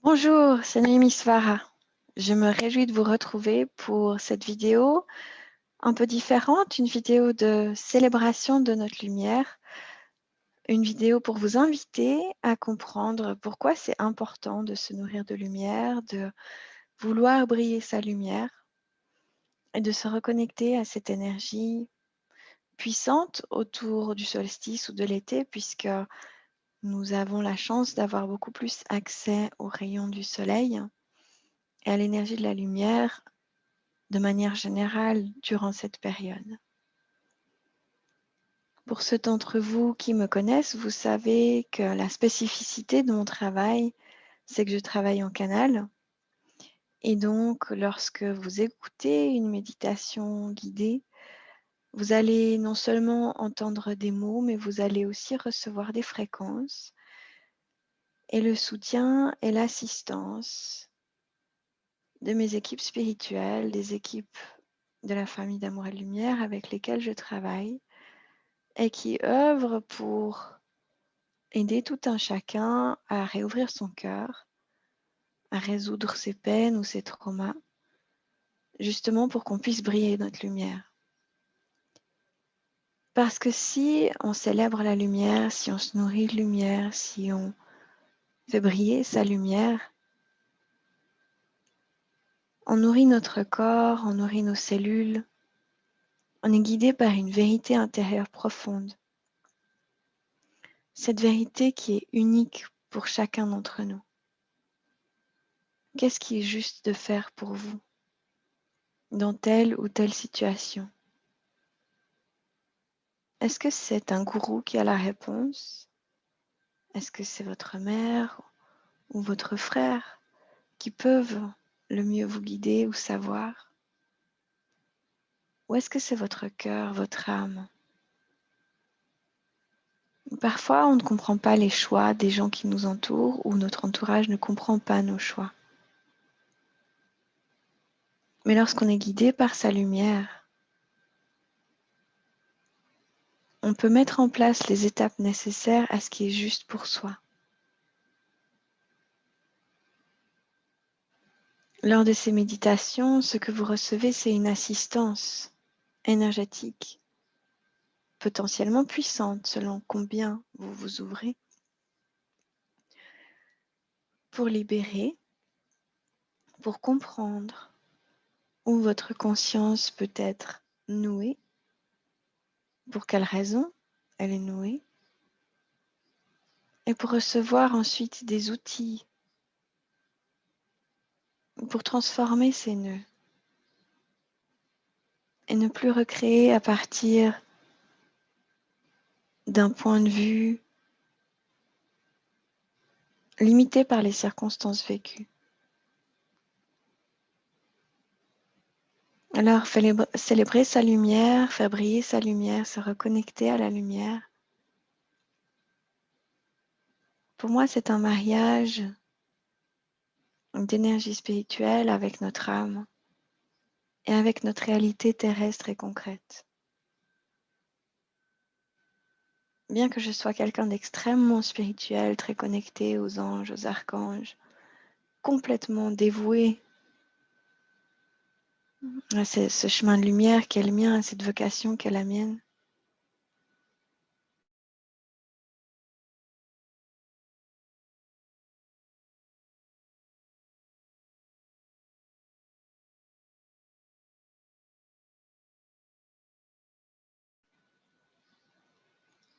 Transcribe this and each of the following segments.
Bonjour, c'est Noémie Svara. Je me réjouis de vous retrouver pour cette vidéo un peu différente, une vidéo de célébration de notre lumière, une vidéo pour vous inviter à comprendre pourquoi c'est important de se nourrir de lumière, de vouloir briller sa lumière et de se reconnecter à cette énergie puissante autour du solstice ou de l'été, puisque nous avons la chance d'avoir beaucoup plus accès aux rayons du soleil et à l'énergie de la lumière de manière générale durant cette période. Pour ceux d'entre vous qui me connaissent, vous savez que la spécificité de mon travail, c'est que je travaille en canal. Et donc, lorsque vous écoutez une méditation guidée, vous allez non seulement entendre des mots, mais vous allez aussi recevoir des fréquences et le soutien et l'assistance de mes équipes spirituelles, des équipes de la famille d'amour et de lumière avec lesquelles je travaille et qui œuvrent pour aider tout un chacun à réouvrir son cœur, à résoudre ses peines ou ses traumas, justement pour qu'on puisse briller notre lumière. Parce que si on célèbre la lumière, si on se nourrit de lumière, si on fait briller sa lumière, on nourrit notre corps, on nourrit nos cellules, on est guidé par une vérité intérieure profonde. Cette vérité qui est unique pour chacun d'entre nous. Qu'est-ce qui est juste de faire pour vous dans telle ou telle situation? Est-ce que c'est un gourou qui a la réponse? Est-ce que c'est votre mère ou votre frère qui peuvent le mieux vous guider ou savoir? Ou est-ce que c'est votre cœur, votre âme? Parfois, on ne comprend pas les choix des gens qui nous entourent ou notre entourage ne comprend pas nos choix. Mais lorsqu'on est guidé par sa lumière, on peut mettre en place les étapes nécessaires à ce qui est juste pour soi. Lors de ces méditations, ce que vous recevez, c'est une assistance énergétique, potentiellement puissante selon combien vous vous ouvrez, pour libérer, pour comprendre où votre conscience peut être nouée, pour quelle raison elle est nouée, et pour recevoir ensuite des outils pour transformer ces nœuds et ne plus recréer à partir d'un point de vue limité par les circonstances vécues. Alors, célébrer sa lumière, faire briller sa lumière, se reconnecter à la lumière. Pour moi, c'est un mariage d'énergie spirituelle avec notre âme et avec notre réalité terrestre et concrète. Bien que je sois quelqu'un d'extrêmement spirituel, très connecté aux anges, aux archanges, complètement dévoué à ce chemin de lumière qui est le mien, à cette vocation qui est la mienne,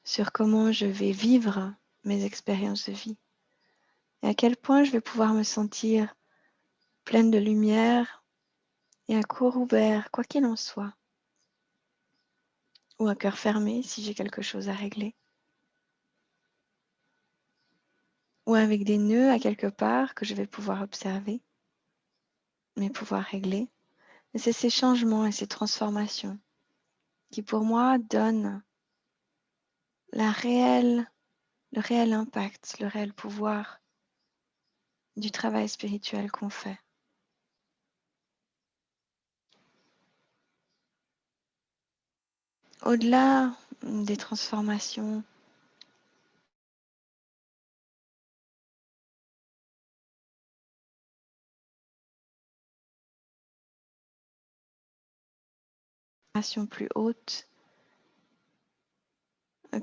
sur comment je vais vivre mes expériences de vie et à quel point je vais pouvoir me sentir pleine de lumière et à cœur ouvert, quoi qu'il en soit, ou à cœur fermé si j'ai quelque chose à régler, ou avec des nœuds à quelque part que je vais pouvoir observer, mais pouvoir régler. Et c'est ces changements et ces transformations qui pour moi donnent le réel impact, le réel pouvoir du travail spirituel qu'on fait. Au-delà des transformations vibration plus haute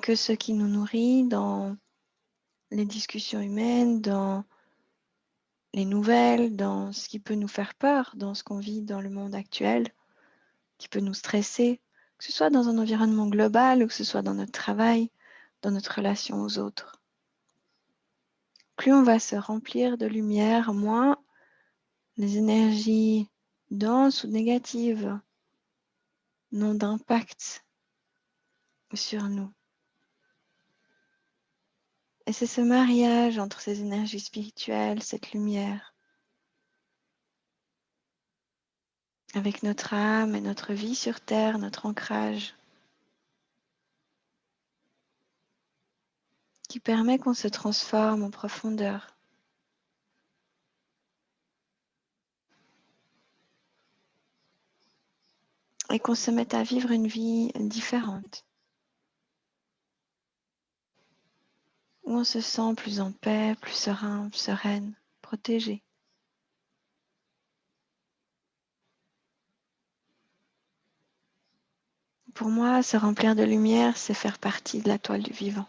que ce qui nous nourrit dans les discussions humaines, dans les nouvelles, dans ce qui peut nous faire peur, dans ce qu'on vit dans le monde actuel, qui peut nous stresser, que ce soit dans un environnement global ou que ce soit dans notre travail, dans notre relation aux autres. Plus on va se remplir de lumière, moins les énergies denses ou négatives n'ont d'impact sur nous. Et c'est ce mariage entre ces énergies spirituelles, cette lumière, avec notre âme et notre vie sur Terre, notre ancrage, qui permet qu'on se transforme en profondeur. Et qu'on se mette à vivre une vie différente, où on se sent plus en paix, plus serein, plus sereine, protégé. Pour moi, se remplir de lumière, c'est faire partie de la toile du vivant.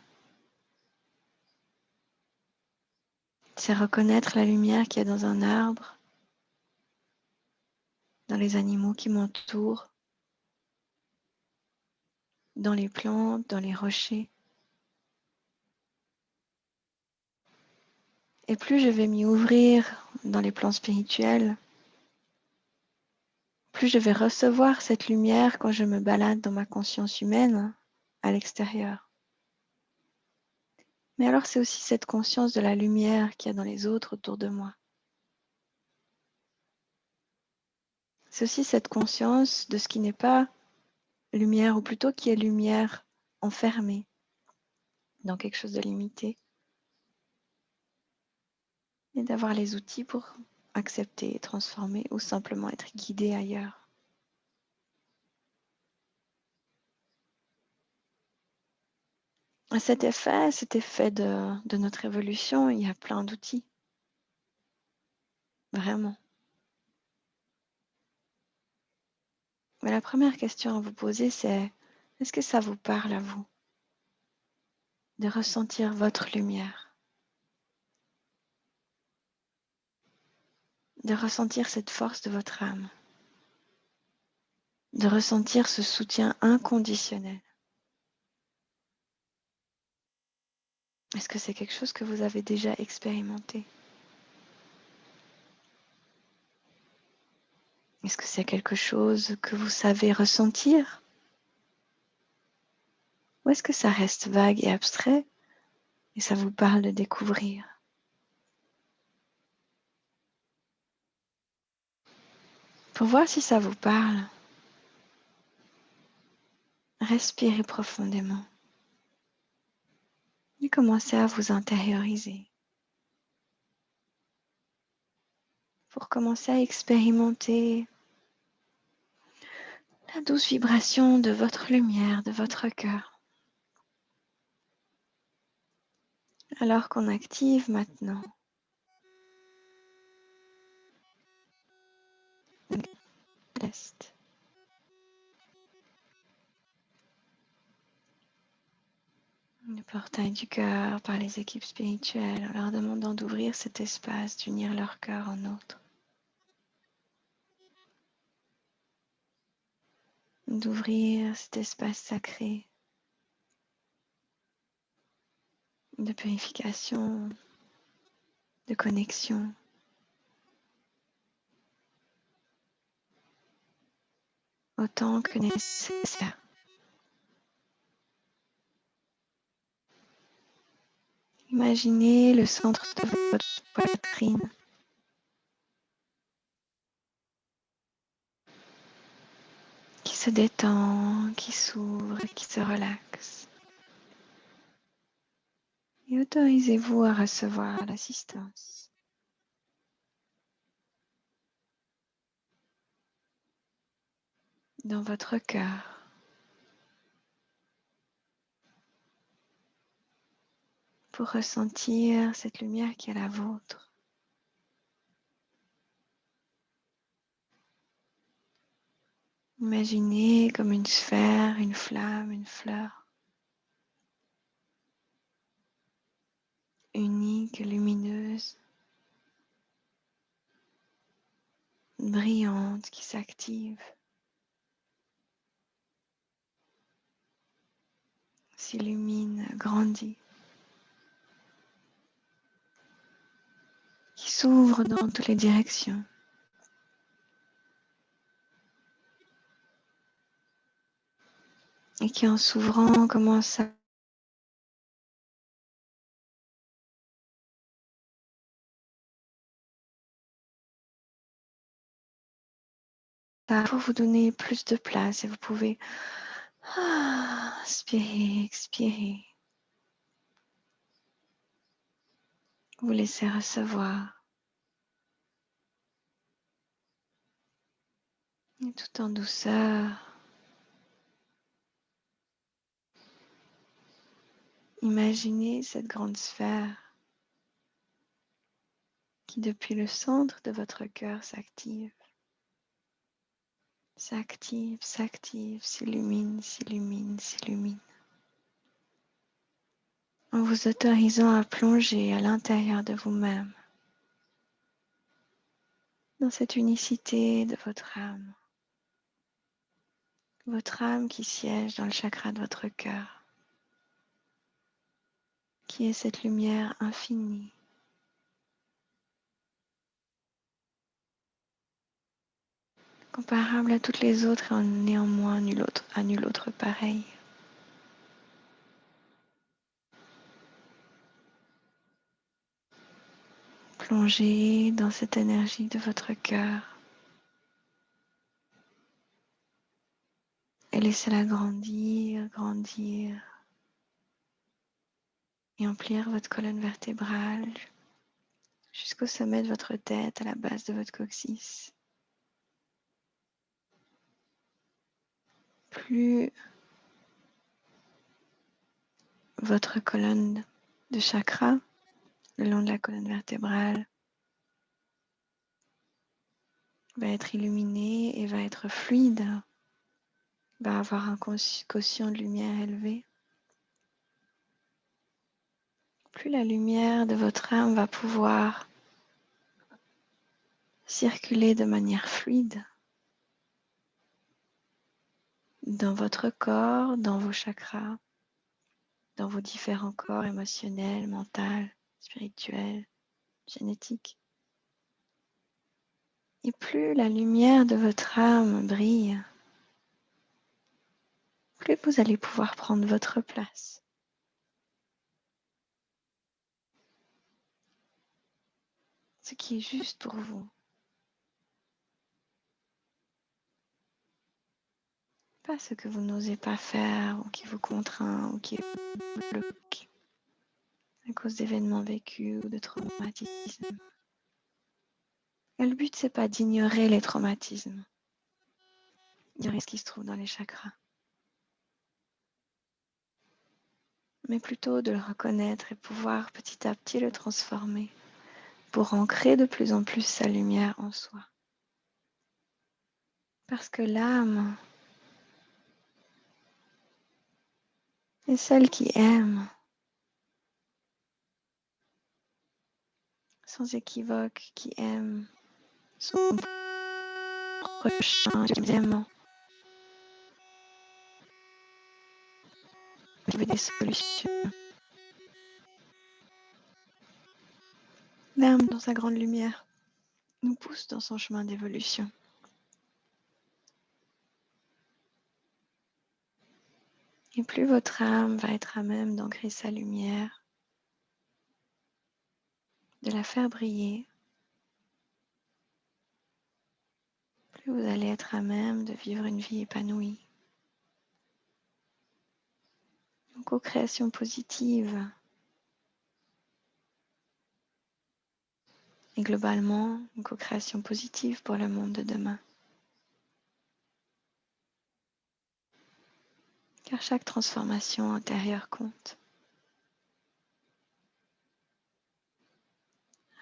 C'est reconnaître la lumière qu'il y a dans un arbre, dans les animaux qui m'entourent, dans les plantes, dans les rochers. Et plus je vais m'y ouvrir dans les plans spirituels, plus je vais recevoir cette lumière quand je me balade dans ma conscience humaine à l'extérieur. Mais alors c'est aussi cette conscience de la lumière qu'il y a dans les autres autour de moi. C'est aussi cette conscience de ce qui n'est pas lumière, ou plutôt qui est lumière enfermée dans quelque chose de limité. Et d'avoir les outils pour accepter, transformer ou simplement être guidé ailleurs. À cet effet de notre évolution, il y a plein d'outils. Vraiment. Mais la première question à vous poser, c'est est-ce que ça vous parle à vous de ressentir votre lumière, de ressentir cette force de votre âme, de ressentir ce soutien inconditionnel? Est-ce que c'est quelque chose que vous avez déjà expérimenté? Est-ce que c'est quelque chose que vous savez ressentir? Ou est-ce que ça reste vague et abstrait et ça vous parle de découvrir? Pour voir si ça vous parle, respirez profondément et commencez à vous intérioriser pour commencer à expérimenter la douce vibration de votre lumière, de votre cœur. Alors qu'on active maintenant l'est. Le portail du cœur par les équipes spirituelles, en leur demandant d'ouvrir cet espace, d'unir leur cœur en nôtre, d'ouvrir cet espace sacré de purification, de connexion, autant que nécessaire. Imaginez le centre de votre poitrine qui se détend, qui s'ouvre, qui se relaxe. Et autorisez-vous à recevoir l'assistance. Dans votre cœur, pour ressentir cette lumière qui est la vôtre. Imaginez comme une sphère, une flamme, une fleur, unique, lumineuse, brillante, qui s'active, s'illumine, grandit, qui s'ouvre dans toutes les directions. Et qui en s'ouvrant commence à vous donner plus de place et vous pouvez inspirer, expirer, vous laisser recevoir et tout en douceur. Imaginez cette grande sphère qui depuis le centre de votre cœur s'active, s'active, s'active, s'illumine, s'illumine, s'illumine, en vous autorisant à plonger à l'intérieur de vous-même, dans cette unicité de votre âme qui siège dans le chakra de votre cœur, qui est cette lumière infinie, comparable à toutes les autres et en néanmoins à nul autre pareil. Plongez dans cette énergie de votre cœur et laissez-la grandir, grandir et emplir votre colonne vertébrale jusqu'au sommet de votre tête, à la base de votre coccyx. Plus votre colonne de chakra, le long de la colonne vertébrale, va être illuminée et va être fluide, va avoir un quotient de lumière élevé, plus la lumière de votre âme va pouvoir circuler de manière fluide dans votre corps, dans vos chakras, dans vos différents corps émotionnels, mentaux, spirituels, génétiques. Et plus la lumière de votre âme brille, plus vous allez pouvoir prendre votre place. Ce qui est juste pour vous. Pas ce que vous n'osez pas faire ou qui vous contraint ou qui vous bloque à cause d'événements vécus ou de traumatismes. Et le but, c'est pas d'ignorer les traumatismes, d'ignorer ce qui se trouve dans les chakras, mais plutôt de le reconnaître et pouvoir petit à petit le transformer pour ancrer de plus en plus sa lumière en soi. Parce que l'âme est celle qui aime, sans équivoque, qui aime son prochain, qui aime, qui veut des solutions. L'âme, dans sa grande lumière, nous pousse dans son chemin d'évolution. Et plus votre âme va être à même d'ancrer sa lumière, de la faire briller, plus vous allez être à même de vivre une vie épanouie. Une co-création positive et globalement une co-création positive pour le monde de demain. Car chaque transformation intérieure compte.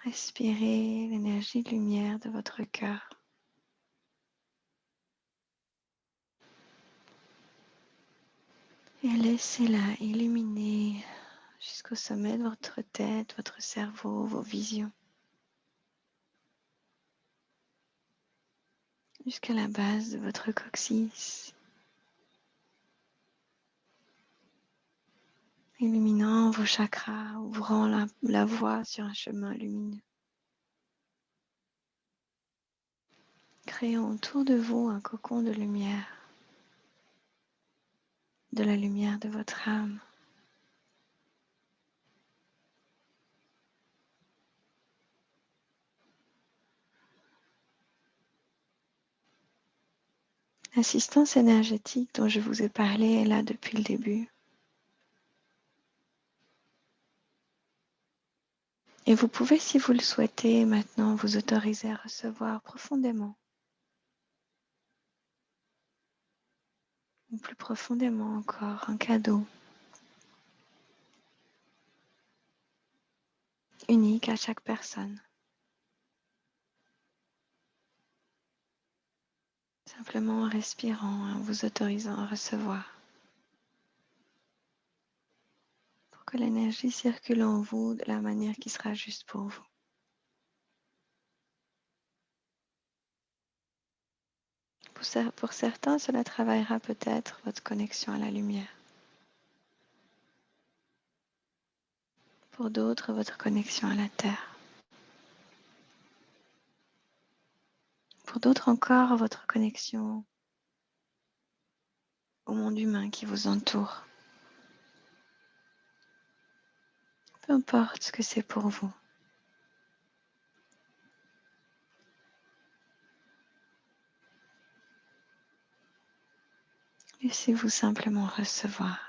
Respirez l'énergie de lumière de votre cœur. Et laissez-la illuminer jusqu'au sommet de votre tête, votre cerveau, vos visions, jusqu'à la base de votre coccyx, illuminant vos chakras, ouvrant la voie sur un chemin lumineux, créant autour de vous un cocon de lumière, de la lumière de votre âme. L'assistance énergétique dont je vous ai parlé est là depuis le début. Et vous pouvez, si vous le souhaitez, maintenant vous autoriser à recevoir profondément, ou plus profondément encore, un cadeau unique à chaque personne. Simplement en respirant, en vous autorisant à recevoir. Pour que l'énergie circule en vous de la manière qui sera juste pour vous. Pour certains, cela travaillera peut-être votre connexion à la lumière. Pour d'autres, votre connexion à la terre. Pour d'autres encore, votre connexion au monde humain qui vous entoure. Peu importe ce que c'est pour vous. Laissez-vous simplement recevoir.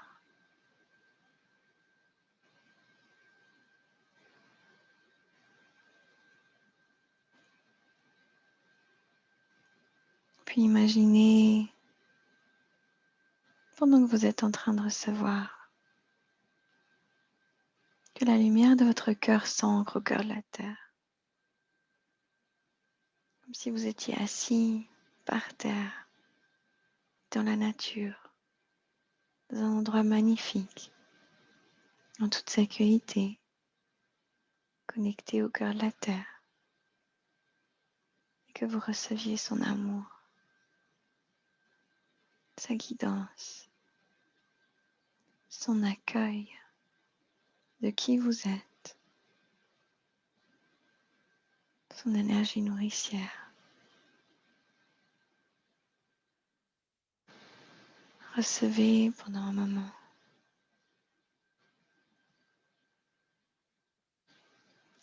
Puis imaginez, pendant que vous êtes en train de recevoir, que la lumière de votre cœur s'ancre au cœur de la terre. Comme si vous étiez assis par terre, dans la nature, dans un endroit magnifique, en toute sécurité, connecté au cœur de la terre, et que vous receviez son amour, sa guidance, son accueil de qui vous êtes, son énergie nourricière. Recevez pendant un moment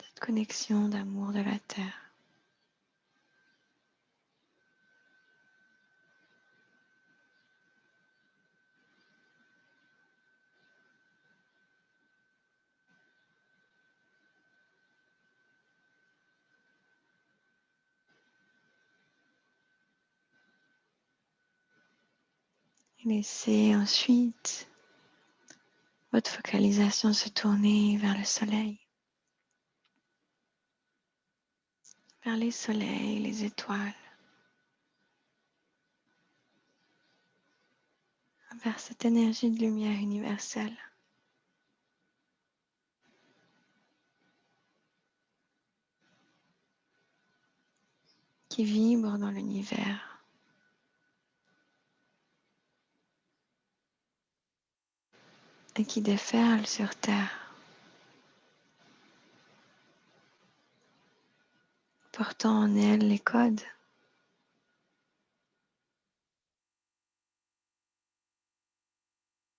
cette connexion d'amour de la terre. Et laissez ensuite votre focalisation se tourner vers le soleil, vers les soleils, les étoiles, vers cette énergie de lumière universelle qui vibre dans l'univers, et qui déferle sur Terre, portant en elle les codes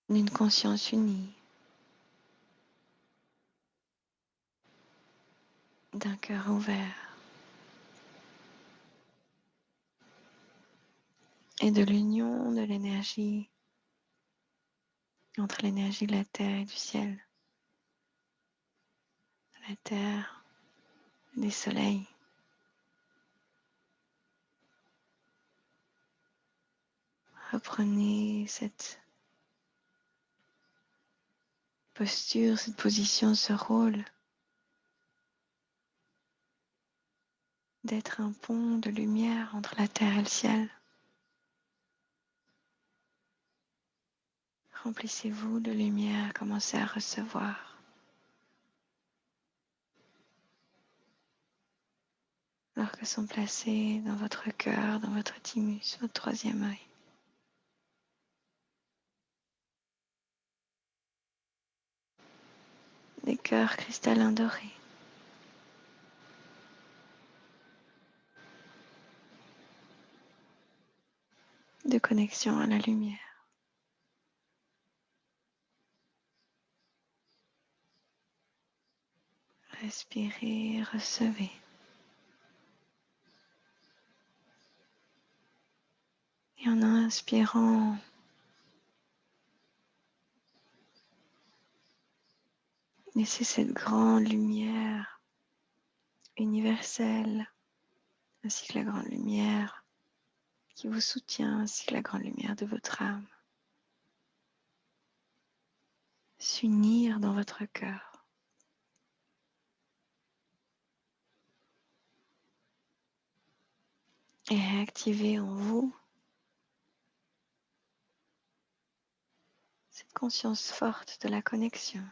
d'une conscience unie, d'un cœur ouvert et de l'union de l'énergie entre l'énergie de la Terre et du ciel, de la Terre et des soleils. Reprenez cette posture, cette position, ce rôle d'être un pont de lumière entre la terre et le ciel. Remplissez-vous de lumière, commencez à recevoir. Alors que sont placés dans votre cœur, dans votre thymus, votre troisième œil. Des cœurs cristallins dorés. De connexion à la lumière. Respirez, recevez. Et en inspirant, laissez cette grande lumière universelle, ainsi que la grande lumière qui vous soutient, ainsi que la grande lumière de votre âme, s'unir dans votre cœur. Et réactiver en vous cette conscience forte de la connexion.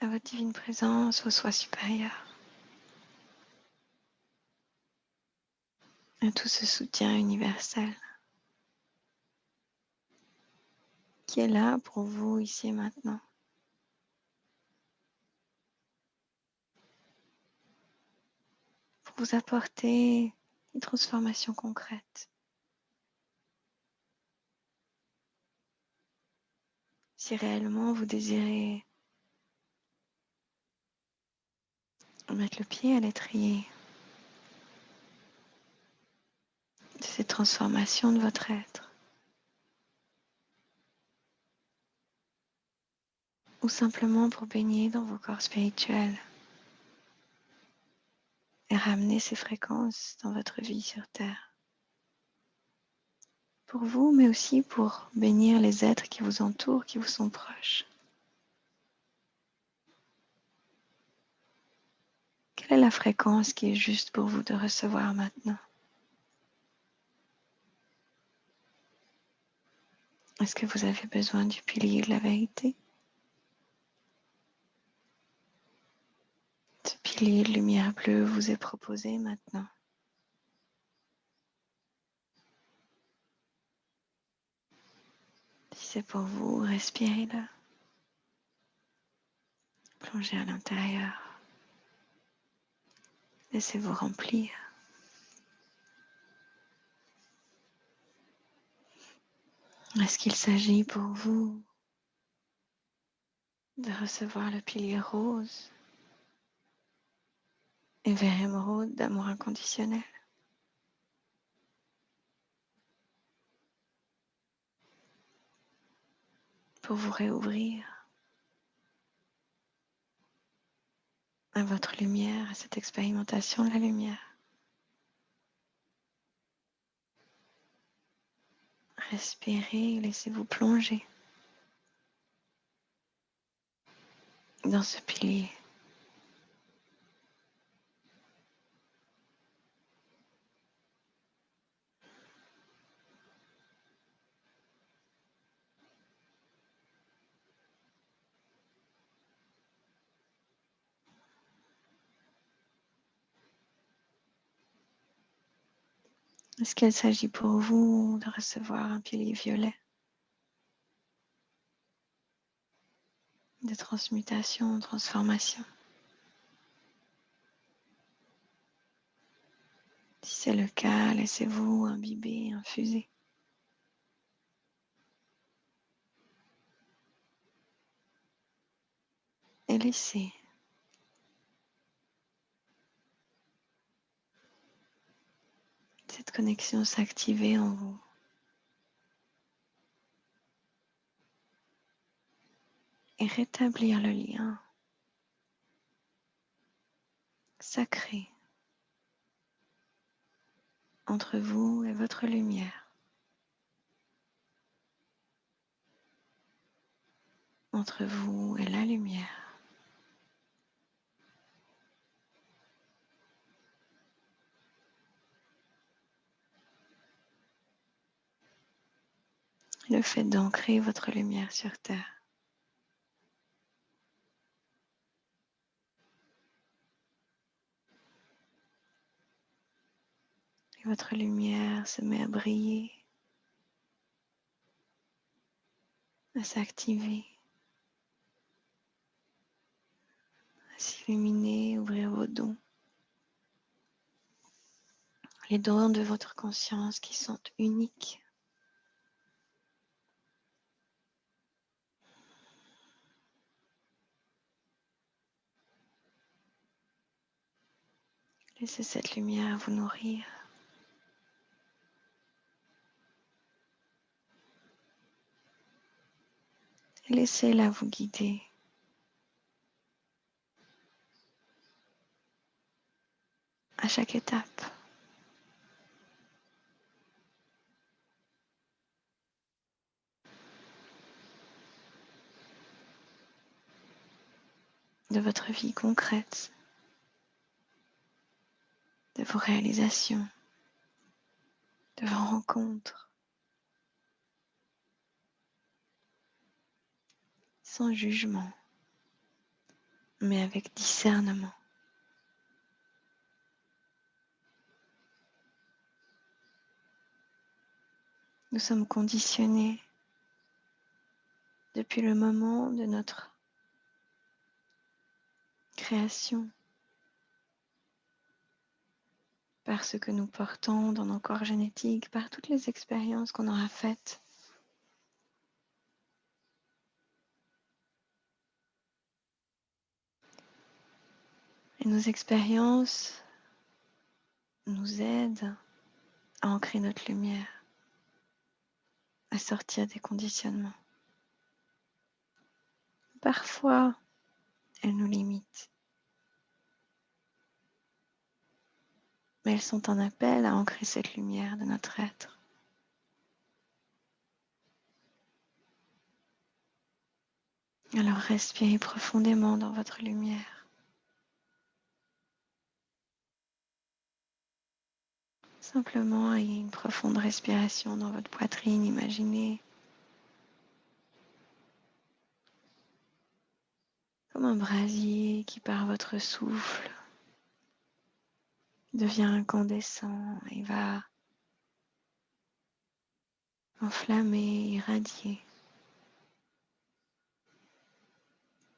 À votre divine présence, au soi supérieur. À tout ce soutien universel qui est là pour vous ici et maintenant. Pour vous apporter une transformation concrète. Si réellement vous désirez mettre le pied à l'étrier de cette transformation de votre être, ou simplement pour baigner dans vos corps spirituels et ramener ces fréquences dans votre vie sur Terre. Pour vous, mais aussi pour bénir les êtres qui vous entourent, qui vous sont proches. Quelle est la fréquence qui est juste pour vous de recevoir maintenant? Est-ce que vous avez besoin du pilier de la vérité? Ce pilier de lumière bleue vous est proposé maintenant. Si c'est pour vous, respirez-le. Plongez à l'intérieur. Laissez-vous remplir. Est-ce qu'il s'agit pour vous de recevoir le pilier rose et vert émeraude d'amour inconditionnel? Pour vous réouvrir à votre lumière, à cette expérimentation de la lumière. Respirez, laissez-vous plonger dans ce pilier. Est-ce qu'il s'agit pour vous de recevoir un pilier violet de transmutation, transformation? Si c'est le cas, laissez-vous imbiber, infuser. Et laissez cette connexion s'activer en vous. Et rétablir le lien sacré entre vous et votre lumière, entre vous et la lumière. le fait d'ancrer votre lumière sur Terre. Et votre lumière se met à briller, à s'activer, à s'illuminer, ouvrir vos dons. Les dons de votre conscience qui sont uniques. Laissez cette lumière vous nourrir. Et laissez-la vous guider. À chaque étape. De votre vie concrète, de vos réalisations, de vos rencontres, sans jugement, mais avec discernement. Nous sommes conditionnés depuis le moment de notre création par ce que nous portons dans nos corps génétiques, par toutes les expériences qu'on aura faites. Et nos expériences nous aident à ancrer notre lumière, à sortir des conditionnements. Parfois, elles nous limitent, mais elles sont un appel à ancrer cette lumière de notre être. Alors respirez profondément dans votre lumière. Simplement ayez une profonde respiration dans votre poitrine, imaginez comme un brasier qui par votre souffle devient incandescent et va enflammer, irradier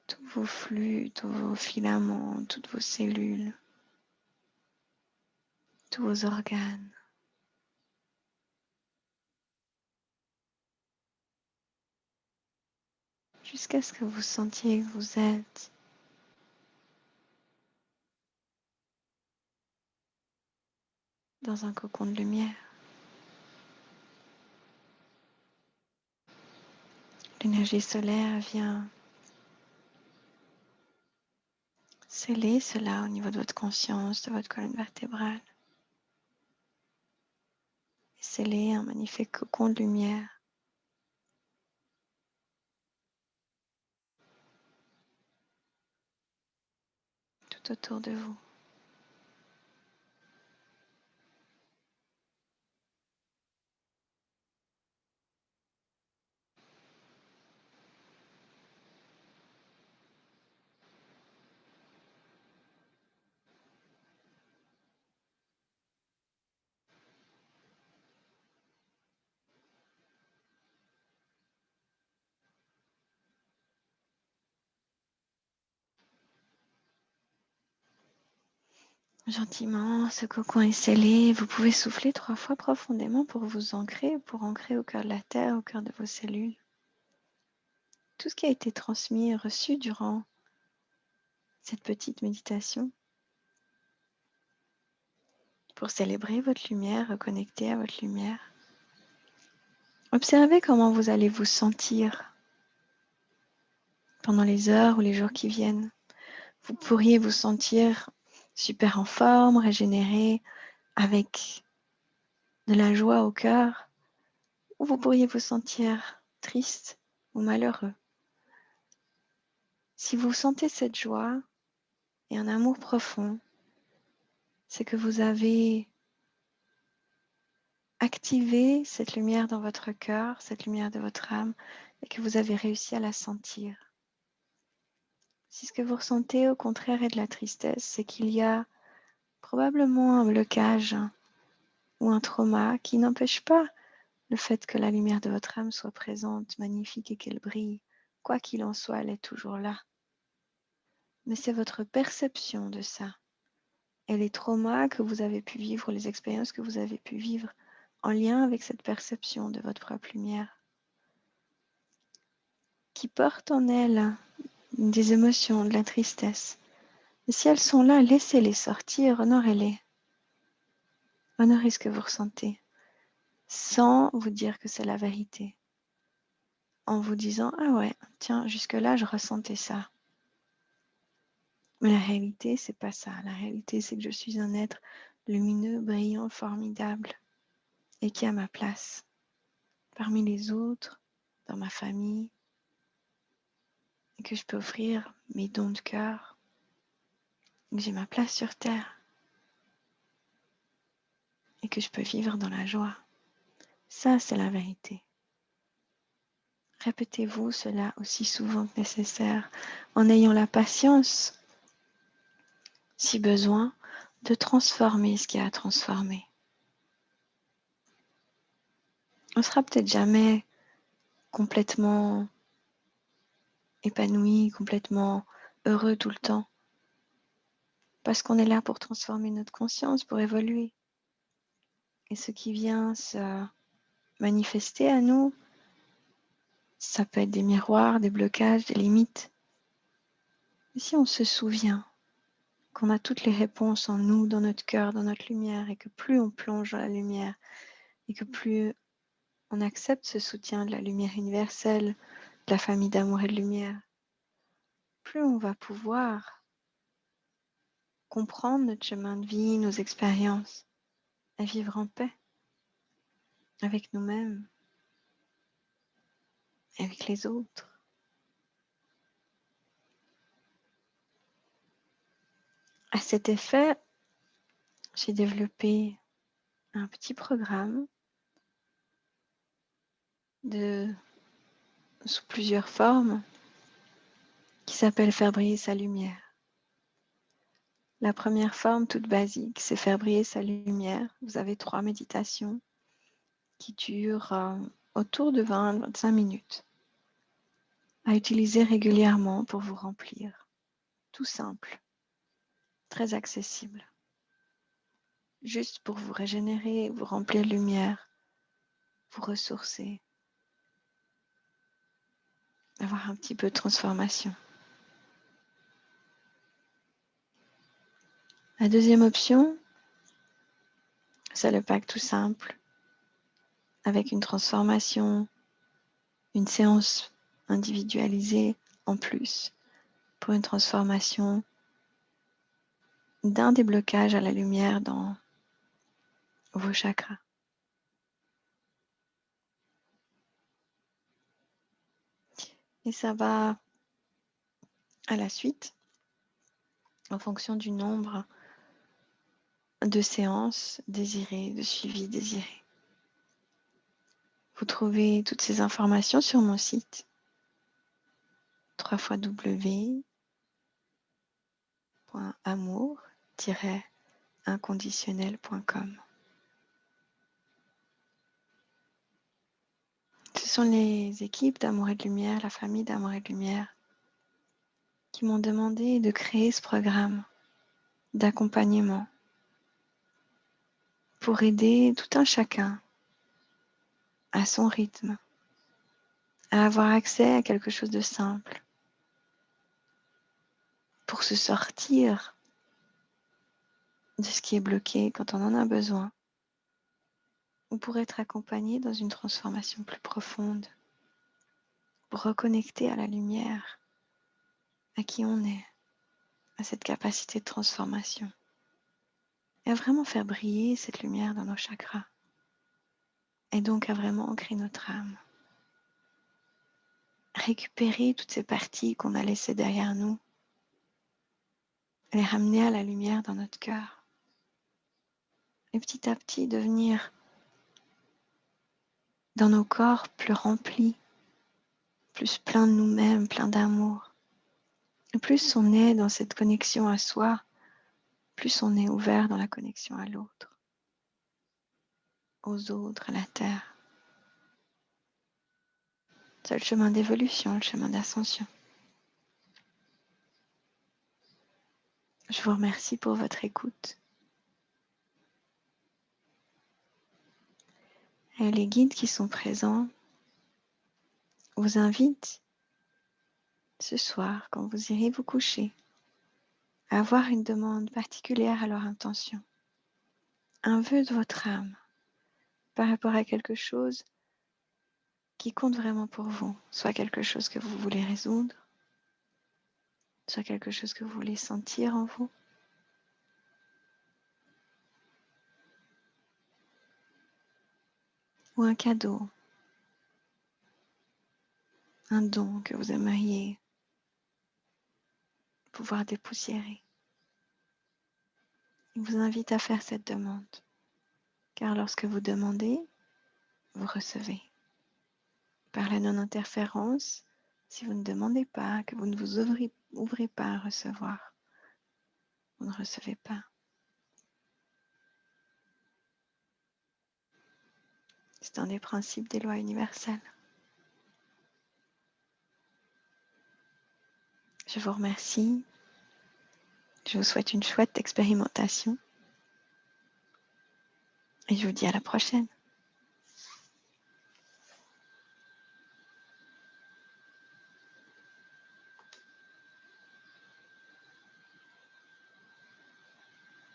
tous vos flux, tous vos filaments, toutes vos cellules, tous vos organes. Jusqu'à ce que vous sentiez que vous êtes dans un cocon de lumière. L'énergie solaire vient sceller cela au niveau de votre conscience, de votre colonne vertébrale. Et sceller un magnifique cocon de lumière tout autour de vous. Gentiment, ce cocon est scellé. Vous pouvez souffler 3 fois profondément pour vous ancrer, pour ancrer au cœur de la terre, au cœur de vos cellules. Tout ce qui a été transmis et reçu durant cette petite méditation pour célébrer votre lumière, reconnecter à votre lumière. Observez comment vous allez vous sentir pendant les heures ou les jours qui viennent. Vous pourriez vous sentir super en forme, régénéré, avec de la joie au cœur, ou vous pourriez vous sentir triste ou malheureux. Si vous sentez cette joie et un amour profond, c'est que vous avez activez cette lumière dans votre cœur, cette lumière de votre âme, et que vous avez réussi à la sentir. Si ce que vous ressentez au contraire est de la tristesse, c'est qu'il y a probablement un blocage ou un trauma qui n'empêche pas le fait que la lumière de votre âme soit présente, magnifique et qu'elle brille. Quoi qu'il en soit, elle est toujours là. Mais c'est votre perception de ça et les traumas que vous avez pu vivre, les expériences que vous avez pu vivre en lien avec cette perception de votre propre lumière qui portent en elles des émotions, de la tristesse. Et si elles sont là, laissez-les sortir, honorez-les. Honorez ce que vous ressentez sans vous dire que c'est la vérité. En vous disant, ah ouais, tiens, jusque-là, je ressentais ça. Mais la réalité, c'est pas ça. La réalité, c'est que je suis un être lumineux, brillant, formidable et qui a ma place parmi les autres, dans ma famille, et que je peux offrir mes dons de cœur, que j'ai ma place sur terre et que je peux vivre dans la joie. Ça, c'est la vérité. Répétez-vous cela aussi souvent que nécessaire, en ayant la patience, si besoin, de transformer ce qu'il y a à transformer. On ne sera peut-être jamais complètement épanoui, complètement heureux tout le temps, parce qu'on est là pour transformer notre conscience, pour évoluer. Et ce qui vient se manifester à nous, ça peut être des miroirs, des blocages, des limites. Et si on se souvient qu'on a toutes les réponses en nous, dans notre cœur, dans notre lumière, et que plus on plonge dans la lumière, et que plus on accepte ce soutien de la lumière universelle, de la famille d'amour et de lumière, plus on va pouvoir comprendre notre chemin de vie, nos expériences, et vivre en paix avec nous-mêmes et avec les autres. À cet effet, j'ai développé un petit programme sous plusieurs formes qui s'appelle Faire briller sa lumière. La première forme, toute basique, c'est faire briller sa lumière. Vous avez 3 méditations qui durent autour de 20-25 minutes à utiliser régulièrement pour vous remplir. Tout simple, très accessible. Juste pour vous régénérer, vous remplir de lumière, vous ressourcer, avoir un petit peu de transformation. La deuxième option, c'est le pack tout simple, avec une transformation, une séance individualisée en plus, pour une transformation d'un déblocage à la lumière dans vos chakras. Et ça va à la suite, en fonction du nombre de séances désirées, de suivi désiré. Vous trouvez toutes ces informations sur mon site www.amour-inconditionnel.com. Ce sont les équipes d'Amour et de Lumière, la famille d'Amour et de Lumière, qui m'ont demandé de créer ce programme d'accompagnement pour aider tout un chacun à son rythme, à avoir accès à quelque chose de simple, pour se sortir de ce qui est bloqué quand on en a besoin, ou pour être accompagné dans une transformation plus profonde, pour reconnecter à la lumière, à qui on est, à cette capacité de transformation, et à vraiment faire briller cette lumière dans nos chakras, et donc à vraiment ancrer notre âme, récupérer toutes ces parties qu'on a laissées derrière nous, les ramener à la lumière dans notre cœur, et petit à petit devenir dans nos corps plus remplis, plus pleins de nous-mêmes, pleins d'amour. Et plus on est dans cette connexion à soi, plus on est ouvert dans la connexion à l'autre, aux autres, à la terre. C'est le chemin d'évolution, le chemin d'ascension. Je vous remercie pour votre écoute. Et les guides qui sont présents vous invitent ce soir, quand vous irez vous coucher, à avoir une demande particulière à leur intention, un vœu de votre âme par rapport à quelque chose qui compte vraiment pour vous, soit quelque chose que vous voulez résoudre, soit quelque chose que vous voulez sentir en vous. Ou un cadeau, un don que vous aimeriez pouvoir dépoussiérer. Il vous invite à faire cette demande, car lorsque vous demandez, vous recevez. Par la non-interférence, si vous ne demandez pas, que vous ne vous ouvrez pas à recevoir, vous ne recevez pas. C'est un des principes des lois universelles. Je vous remercie. Je vous souhaite une chouette expérimentation. Et je vous dis à la prochaine.